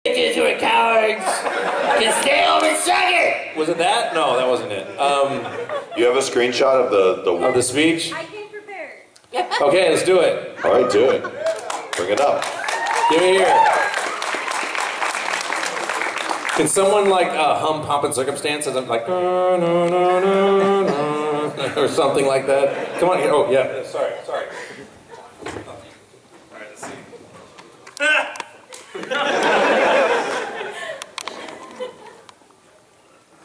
Bitches who are cowards can stay home and suck it. Was it that? No, that wasn't it. You have a screenshot of the speech? I came prepared. Okay, let's do it. All right, do it. Bring it up. Give me here. Can someone like hum Pomp and Circumstance? I'm like, no, no, no, no, no, or something like that? Come on here. Oh, yeah. Sorry. All right, let's see.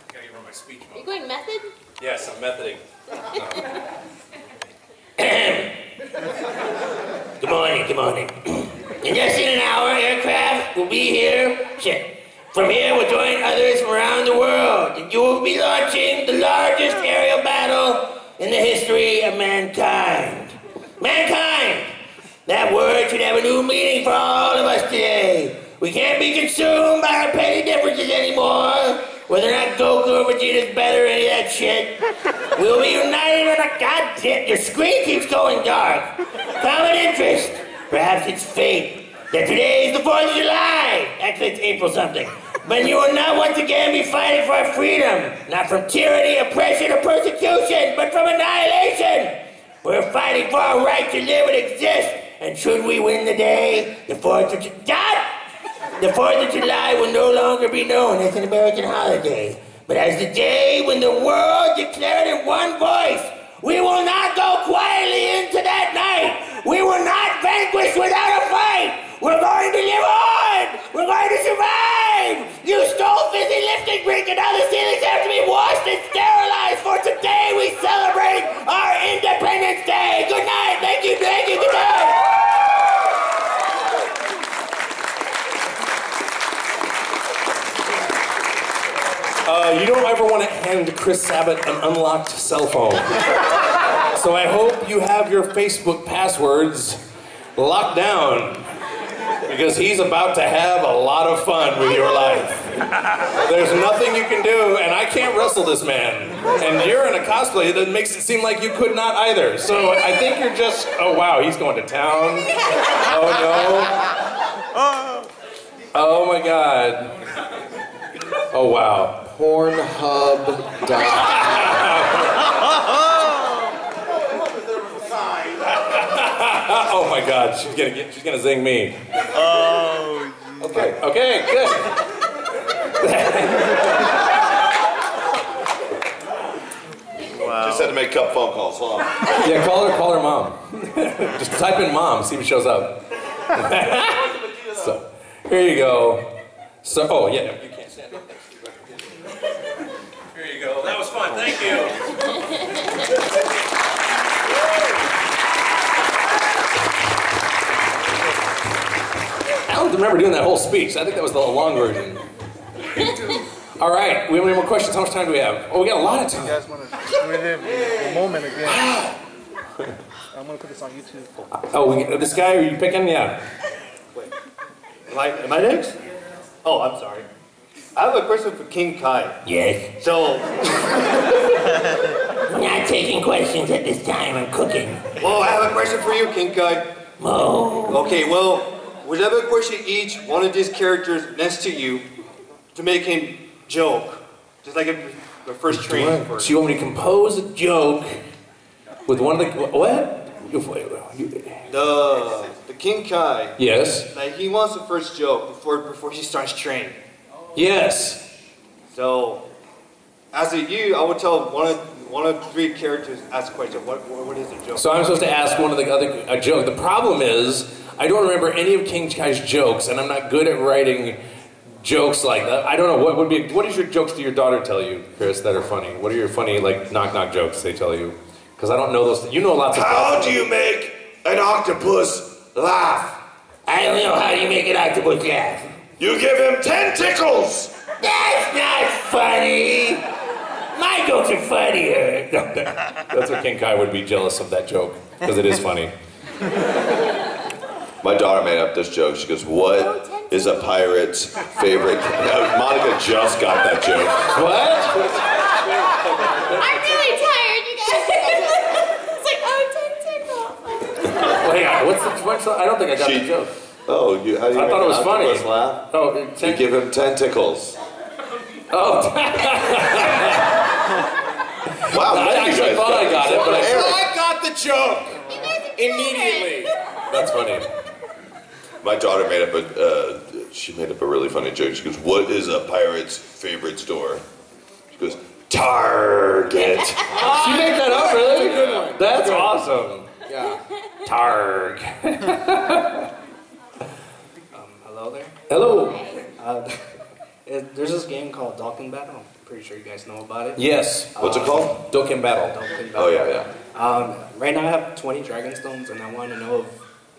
Gotta give her my speech mode. Are you going method? Yes, I'm methoding. Good morning. In just an hour, aircraft will be here. From here, we'll join others from around the world, and you will be launching the largest aerial battle in the history of mankind. Mankind! That word should have a new meaning for all of us today. We can't be consumed by our petty differences anymore. Whether or not Goku or Vegeta's better or any of that shit. We'll be united on a goddamn... Your screen keeps going dark. Common interest. Perhaps it's fate. That today is the 4th of July. Actually, it's April something. But you will not once again be fighting for our freedom. Not from tyranny, oppression, or persecution, but from annihilation. We're fighting for our right to live and exist. And should we win the day, the 4th of July... The 4th of July will no longer be known as an American holiday, but as the day when the world declared in one voice, we will not go quietly into that night. We will not vanquish without a fight. We're going to live on. We're going to survive. You stole fizzy lifting drink and now the ceilings have to be washed and sterilized, for today we celebrate our Independence Day. Good night. Thank you. Good night. You don't ever want to hand Chris Sabat an unlocked cell phone. So I hope you have your Facebook passwords locked down, because he's about to have a lot of fun with your life. There's nothing you can do, and I can't wrestle this man. And you're in a cosplay that makes it seem like you could not either. So I think you're just, oh wow, he's going to town. Oh no. Oh my God. Oh wow. Pornhub. Oh my God, she's gonna zing me. Oh. Okay, good. Wow. Just had to make a couple phone calls. Hold on. Yeah, call her mom. Just type in mom, see if it shows up. So, here you go. So, oh yeah, you can't stand up next to you. Here you go. That was fun. Thank you. I don't remember doing that whole speech. I think that was the long version. All right, we have any more questions? How much time do we have? Oh, we got a lot of time. You guys want to relive the moment again? I'm going to put this on YouTube. Oh, this guy, are you picking? Yeah. Wait. Am I next? Oh, I'm sorry. I have a question for King Kai. Yes. So... I'm not taking questions at this time. I'm cooking. Well, I have a question for you, King Kai. Oh. Okay, well, would you have a question each one of these characters next to you to make him joke? Just like the first training for. So you want me to compose a joke with one of the... What? The King Kai. Yes. Like, he wants the first joke before he starts training. Yes. So, as you, I would tell one of 3 characters ask a question. What is the joke? So I'm supposed to ask one of the other a joke. The problem is, I don't remember any of King Kai's jokes, and I'm not good at writing jokes like that. I don't know, what is your jokes do your daughter tell you, Chris, that are funny? What are your funny, like, knock-knock jokes they tell you? Because I don't know those. You know lots of How do you make an octopus laugh? I don't know how you make an octopus laugh. You give him 10 tickles! That's not funny! My jokes are funnier. That's what King Kai would be jealous of that joke, because it is funny. My daughter made up this joke. She goes, what is a pirate's favorite... Monica just got that joke. What? I'm really tired, you guys. It's like, oh, 10 tickles. Wait, what's the... I don't think I got the joke. Oh, how do you I thought it was funny. Laugh? Oh, You give him 10 tickles. Oh. Wow, I actually thought I got it, but I got the joke immediately. That's funny. My daughter made up she made up a really funny joke. She goes, "What is a pirate's favorite store?" She goes, "Target." She made that up, really? That's a good one. That's awesome. Yeah. Targ. Hello there. Hello. There's this game called Dolphin Battle. I'm pretty sure you guys know about it. Yes. What's it called? Dokkan Battle. Dolphin Battle. Oh, yeah. Right now I have 20 Dragon Stones, and I want to know if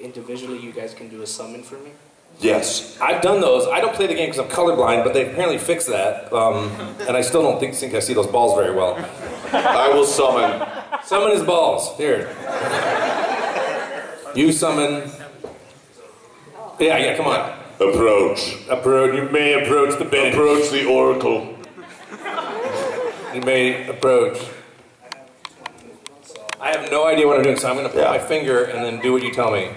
individually you guys can do a summon for me. Yes. I've done those. I don't play the game because I'm colorblind, but they apparently fixed that. And I still don't think I see those balls very well. I will summon. Summon his balls. Here. You summon. Yeah, come on. Approach. You may approach the bench. Approach the oracle. You may approach. I have no idea what I'm doing, so I'm going to put my finger and then do what you tell me.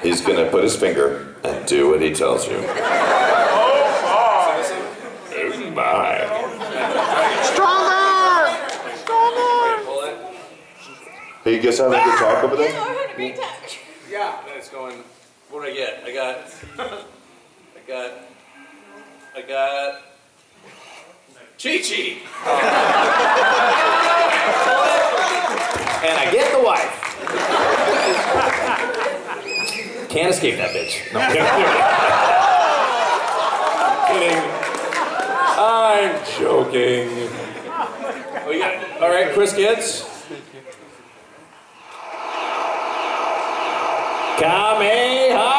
He's going to put his finger and do what he tells you. Oh my. Stronger! Hey, you guys having a good talk over Yeah, there? we're having a great time. Yeah. And it's going, what do I get? I got Chi-Chi. And I get the wife. Can't escape that bitch. No, I'm kidding. I'm joking. We got, all right, Chris gets. Kamehame!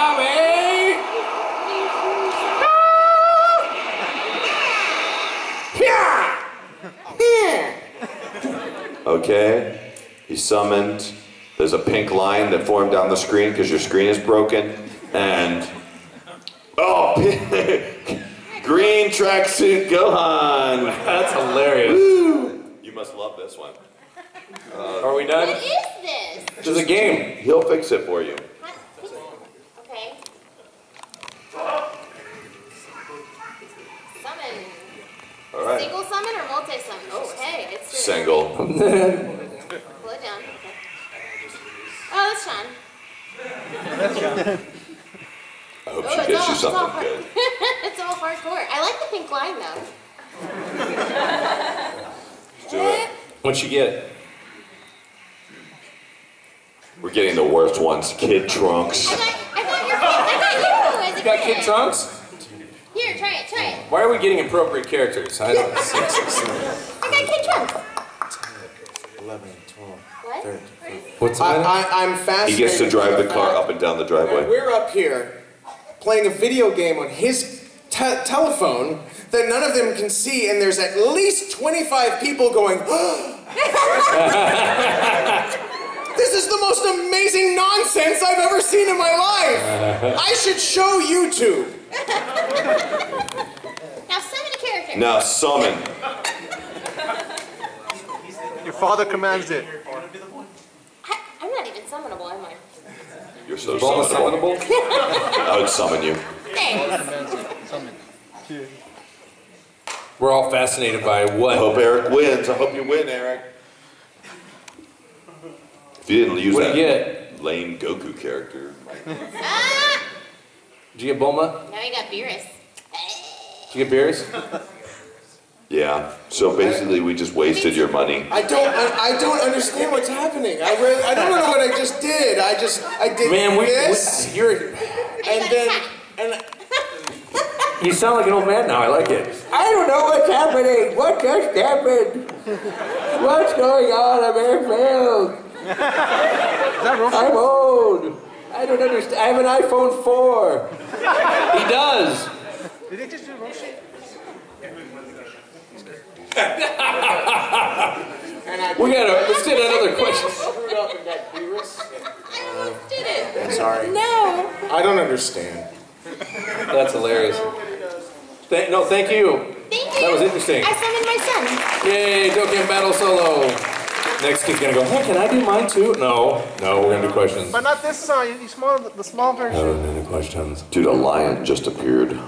Okay. He summoned. There's a pink line that formed down the screen because your screen is broken. And oh, green tracksuit Gohan. That's hilarious. Woo. You must love this one. Are we done? What is this? This is a game. He'll fix it for you. Okay. Summon. All right. Single summon or multi-summon? Oh, hey, it's Single. Pull it down. Okay. Oh, that's Sean. I hope Oh, she gets you something good. It's all hardcore. I like the pink line though. Let's do it. What'd she get? We're getting the worst ones. Kid Trunks. I got you as a You got kid. Kid Trunks? Here, try it. Why are we getting appropriate characters? I don't see. I got Kid Trunks. 11, 12, What? 13. What's that? I'm fascinated. He gets to drive the car up and down the driveway. We're up here playing a video game on his telephone that none of them can see, and there's at least 25 people going, this is the most amazing nonsense I've ever seen in my life. I should show YouTube. Now summon a character. Now summon. Your father commands it. I'm not even summonable, am I? You're so Bulma summonable. summonable? I would summon you. Thanks. We're all fascinated by I what? hope Eric wins. I hope you win, Eric. If you didn't use What'd that you get? lame Goku character. Ah! Did you get Bulma? Now we got Beerus. Did you get Beerus? Yeah. So basically, we just wasted your money. I don't understand what's happening. I don't know what I just did. I did Man, this, and you sound like an old man now. I like it. I don't know what's happening. What just happened? What's going on? I'm airfailed. I'm old. I don't understand. I have an iPhone 4. He does. Did they just do Roshi? Let's get another question. screwed up and got Beerus. I almost did it. I'm sorry. No. I don't understand. That's hilarious. Thank you. Thank you. That was interesting. I summoned my son. Yay, Dokkan Battle Solo. Next kid's gonna go, hey, can I do mine too? No, we're gonna do questions. But not this song. You the small version. No, we're gonna do questions. Dude, a lion just appeared.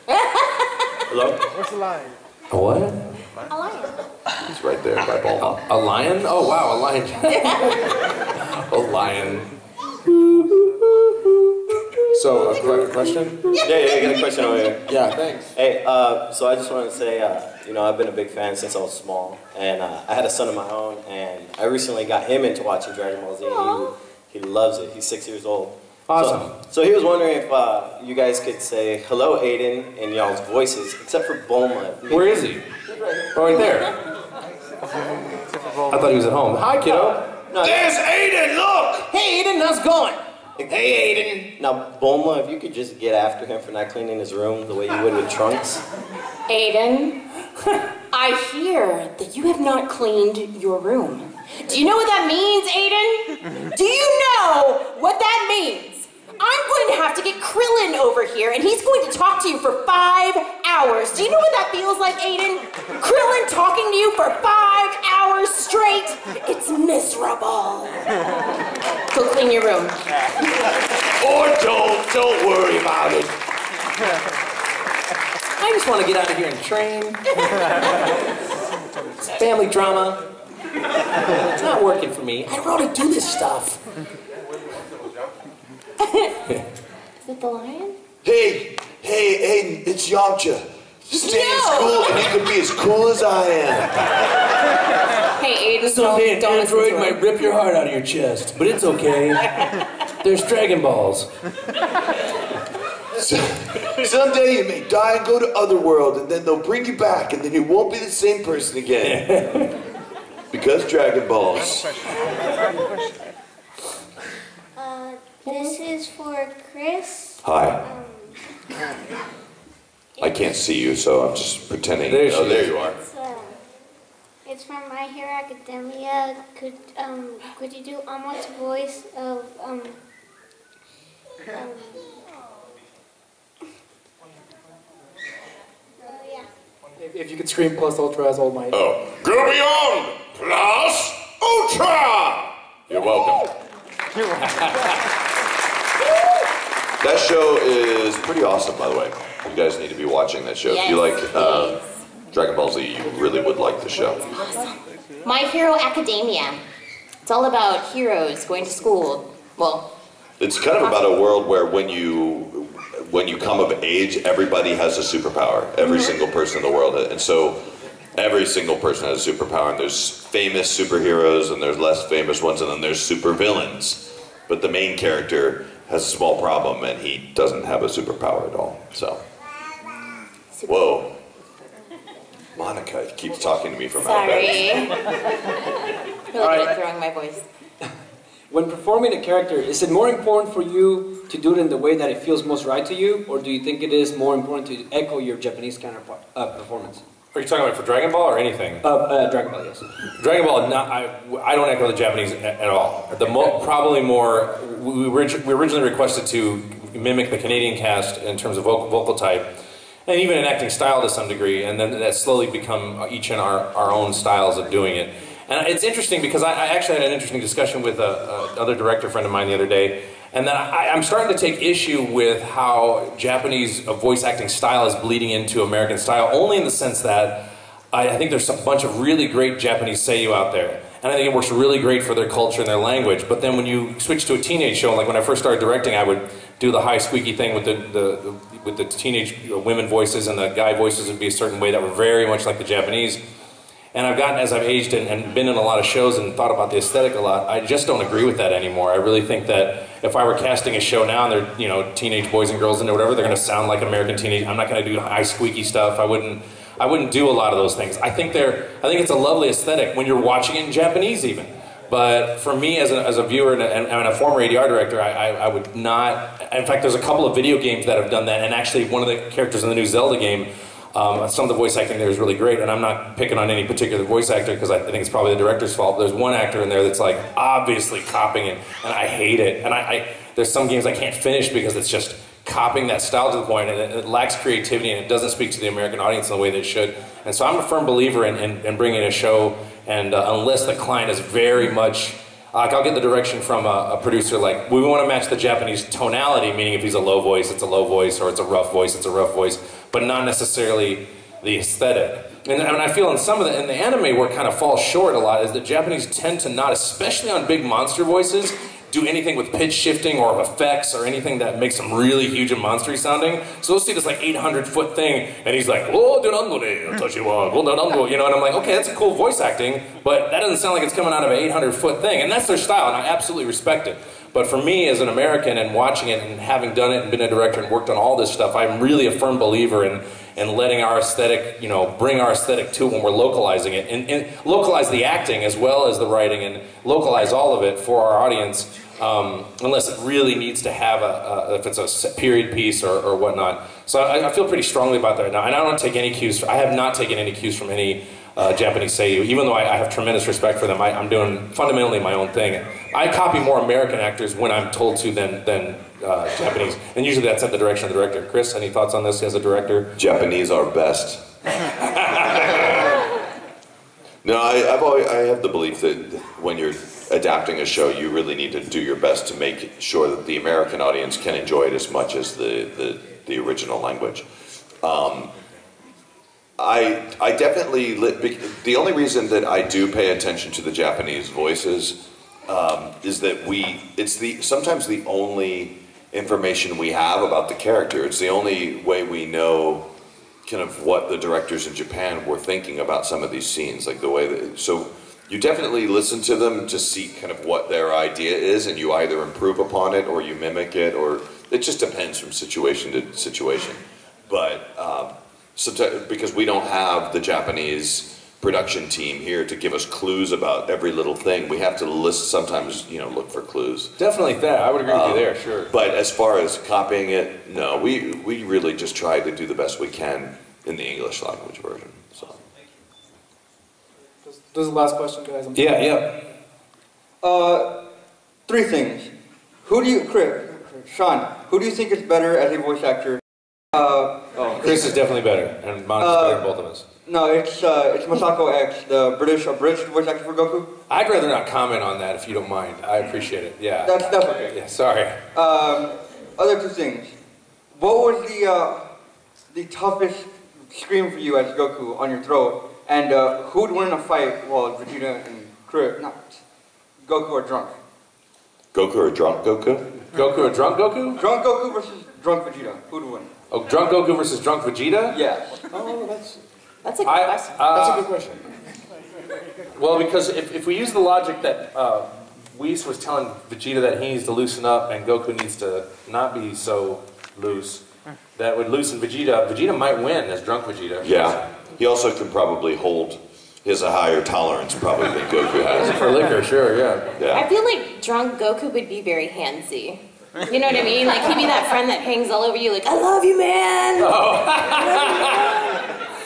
Hello? Where's the line? A what? A lion. He's right there by ball. A lion? Oh wow, a lion. A lion. So, a question? Yeah, I got a question over here. Yeah, thanks. Hey, so I just wanted to say, I've been a big fan since I was small, and I had a son of my own, and I recently got him into watching Dragon Ball Z, and he loves it. He's 6 years old. Awesome. So he was wondering if you guys could say hello, Aiden, in y'all's voices, except for Bulma. Where is he? Oh, right there. I thought he was at home. Hi, kiddo. No, There's Aiden, look! Hey, Aiden, how's it going? Hey, Aiden. now, Bulma, if you could just get after him for not cleaning his room the way you would with Trunks. Aiden, I hear that you have not cleaned your room. Do you know what that means, Aiden? Do you know what that means? I'm going to have to get Krillin over here, and he's going to talk to you for 5 hours. Do you know what that feels like, Aiden? Krillin talking to you for 5 hours straight? It's miserable. Go clean your room. Or don't worry about it. I just want to get out of here and train. It's family drama. It's not working for me. I don't know how to do this stuff. Is it the lion? Hey, Aiden, it's Yamcha. Stay in school and you can be as cool as I am. Hey, Aiden, Someday an don't listen android to might him. rip your heart out of your chest, but it's okay. There's Dragon Balls. Someday you may die and go to Otherworld, and then they'll bring you back, and then you won't be the same person again. Because Dragon Balls. This is for Chris. Hi. I can't see you, so I'm just pretending. There she there is. you are. It's from My Hero Academia. Could you do Amon's voice of yeah. If you could scream plus ultra as old might. Oh, go beyond plus ultra. You're welcome. That show is pretty awesome, by the way. You guys need to be watching that show. If you like Dragon Ball Z, you really would like the show. My Hero Academia. It's all about heroes going to school. Well, It's kind of about a world where when you come of age, everybody has a superpower. Every single person in the world. And so every single person has a superpower. And there's famous superheroes and there's less famous ones and then there's supervillains. But the main character has a small problem and he doesn't have a superpower at all. So, whoa. Monica keeps talking to me from out sorry. there. Really good at throwing my voice. When performing a character, is it more important for you to do it in the way that it feels most right to you, or do you think it is more important to echo your Japanese counterpart performance? Are you talking about for Dragon Ball or anything? Dragon Ball, yes. Dragon Ball, I don't echo the Japanese at all. Probably more, we originally requested to mimic the Canadian cast in terms of vocal type, and even in acting style to some degree, and then that slowly become each in our own styles of doing it. And it's interesting because I actually had an interesting discussion with another director friend of mine the other day, and then I'm starting to take issue with how Japanese voice acting style is bleeding into American style, only in the sense that I think there's a bunch of really great Japanese seiyuu out there, and I think it works really great for their culture and their language. But then when you switch to a teenage show, like when I first started directing, I would do the high squeaky thing with the teenage women voices, and the guy voices would be a certain way that were very much like the Japanese. And I've gotten, as I've aged and been in a lot of shows and thought about the aesthetic a lot, I just don't agree with that anymore. I really think that if I were casting a show now and they're, teenage boys and girls and whatever, they're going to sound like American teenage. I'm not going to do high squeaky stuff. I wouldn't do a lot of those things. I think it's a lovely aesthetic when you're watching it in Japanese even. But for me as a viewer and a former ADR director, I would not. In fact, there's a couple of video games that have done that, and actually one of the characters in the new Zelda game, some of the voice acting there is really great, and I'm not picking on any particular voice actor because I think it's probably the director's fault. There's one actor in there that's like obviously copying it, and I hate it. And there's some games I can't finish because it's just copying that style to the point, and it lacks creativity, and it doesn't speak to the American audience in the way that it should. And so I'm a firm believer in bringing a show and unless the client is very much, like I'll get the direction from a producer like, we want to match the Japanese tonality, meaning if he's a low voice, it's a low voice, or it's a rough voice, it's a rough voice, but not necessarily the aesthetic. And I feel in some of in the anime where it kind of falls short a lot is that Japanese tend to not, especially on big monster voices, do anything with pitch shifting or effects or anything that makes them really huge and monstery sounding. So they'll see this like 800-foot thing, and he's like, oh, you know, and I'm like, okay, that's a cool voice acting, but that doesn't sound like it's coming out of an 800-foot thing, and that's their style, and I absolutely respect it. But for me, as an American, and watching it, and having done it, and been a director, and worked on all this stuff, I'm really a firm believer in letting our aesthetic, you know, bring our aesthetic to when we're localizing it, and localize the acting as well as the writing, and localize all of it for our audience, unless it really needs to have if it's a period piece or whatnot. So I feel pretty strongly about that now, and I don't take any cues. I have not taken any cues from any Japanese seiyuu, even though I have tremendous respect for them. I'm doing fundamentally my own thing. I copy more American actors when I'm told to than Japanese, and usually that's at the direction of the director. Chris, any thoughts on this as a director? Japanese are best. No, I have the belief that when you're adapting a show, you really need to do your best to make sure that the American audience can enjoy it as much as the original language. I definitely, the only reason that I do pay attention to the Japanese voices is that sometimes the only information we have about the character. It's the only way we know kind of what the directors in Japan were thinking about some of these scenes, like the way that, so you definitely listen to them to see kind of what their idea is, and you either improve upon it or you mimic it, or it just depends from situation to situation. But sometimes, because we don't have the Japanese production team here to give us clues about every little thing, we have to sometimes, you know, look for clues. Definitely that. I would agree with you there, sure. But as far as copying it, no, we really just try to do the best we can in the English language version. So. This is the last question, guys. Yeah. 3 things. Sean, who do you think is better as a voice actor? Chris is definitely better, and Monica's better than both of us. No, it's Masako X, the British voice actor for Goku. I'd rather not comment on that if you don't mind. I appreciate it. Yeah. That's okay. Yeah. Sorry. Other 2 things. What was the toughest scream for you as Goku on your throat? And who would win in a fight while Vegeta and Goku are drunk? Goku or drunk Goku? Goku or drunk Goku? Drunk Goku versus drunk Vegeta. Who'd win? Oh, drunk Goku versus drunk Vegeta? Yeah. Oh, that's a good question. That's a good question. Well, because if we use the logic that Whis was telling Vegeta that he needs to loosen up and Goku needs to not be so loose, that would loosen Vegeta. Vegeta might win as drunk Vegeta. Yeah. He also could probably hold a higher tolerance probably than Goku has. For liquor, sure, yeah. I feel like drunk Goku would be very handsy. You know what I mean? Like, he'd be that friend that hangs all over you like, I love you, man! Oh.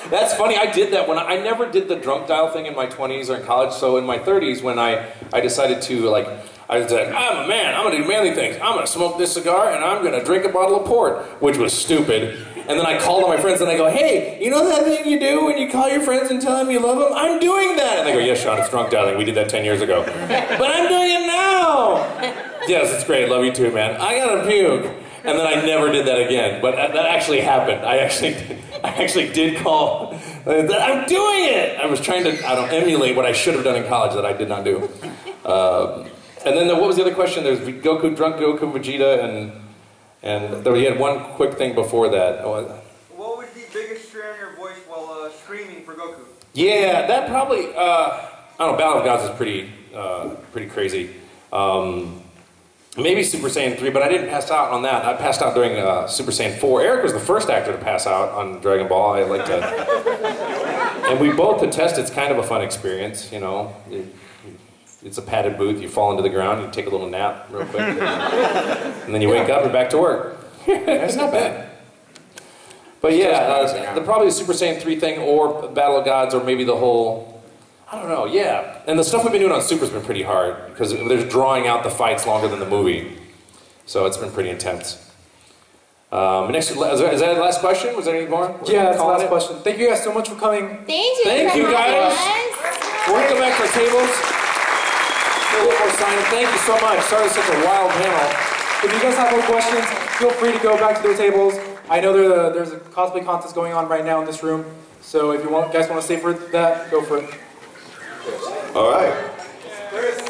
That's funny, I did that when I never did the drunk dial thing in my 20s or in college, so in my 30s when I decided to, like, I said, I'm a man, I'm gonna do manly things. I'm gonna smoke this cigar and I'm gonna drink a bottle of port, which was stupid. And then I called all my friends and I go, hey, you know that thing you do when you call your friends and tell them you love them? I'm doing that! And they go, yes, Sean, it's drunk dialing. We did that 10 years ago. But I'm doing it now! Yes, it's great. Love you too, man. I gotta puke. And then I never did that again. But that actually happened. I actually did call. I'm doing it! I was trying to, emulate what I should have done in college that I did not do. And then what was the other question? There's Goku, drunk Goku, Vegeta, and there, you had one quick thing before that. What was the biggest strain in your voice while screaming for Goku? Yeah, that probably, I don't know, Battle of Gods is pretty crazy. Maybe Super Saiyan 3, but I didn't pass out on that. I passed out during Super Saiyan 4. Eric was the first actor to pass out on Dragon Ball. I like to... And we both attest it's kind of a fun experience, you know. It's a padded booth, you fall into the ground, you take a little nap real quick, and then you wake up and back to work. That's not bad. But yeah, probably the Super Saiyan 3 thing, or Battle of Gods, or maybe the whole, I don't know, yeah. And the stuff we've been doing on Super's been pretty hard, because there's drawing out the fights longer than the movie. So it's been pretty intense. Is that the last question? Was there any more? Yeah, that's the last question. Thank you guys so much for coming. Thank you. Thank you, guys. We're gonna go back to our tables. Do one more sign. Thank you so much. Sorry it's such a wild panel. If you guys have more questions, feel free to go back to their tables. I know there's a cosplay contest going on right now in this room, so if you guys want to stay for that, go for it. All right.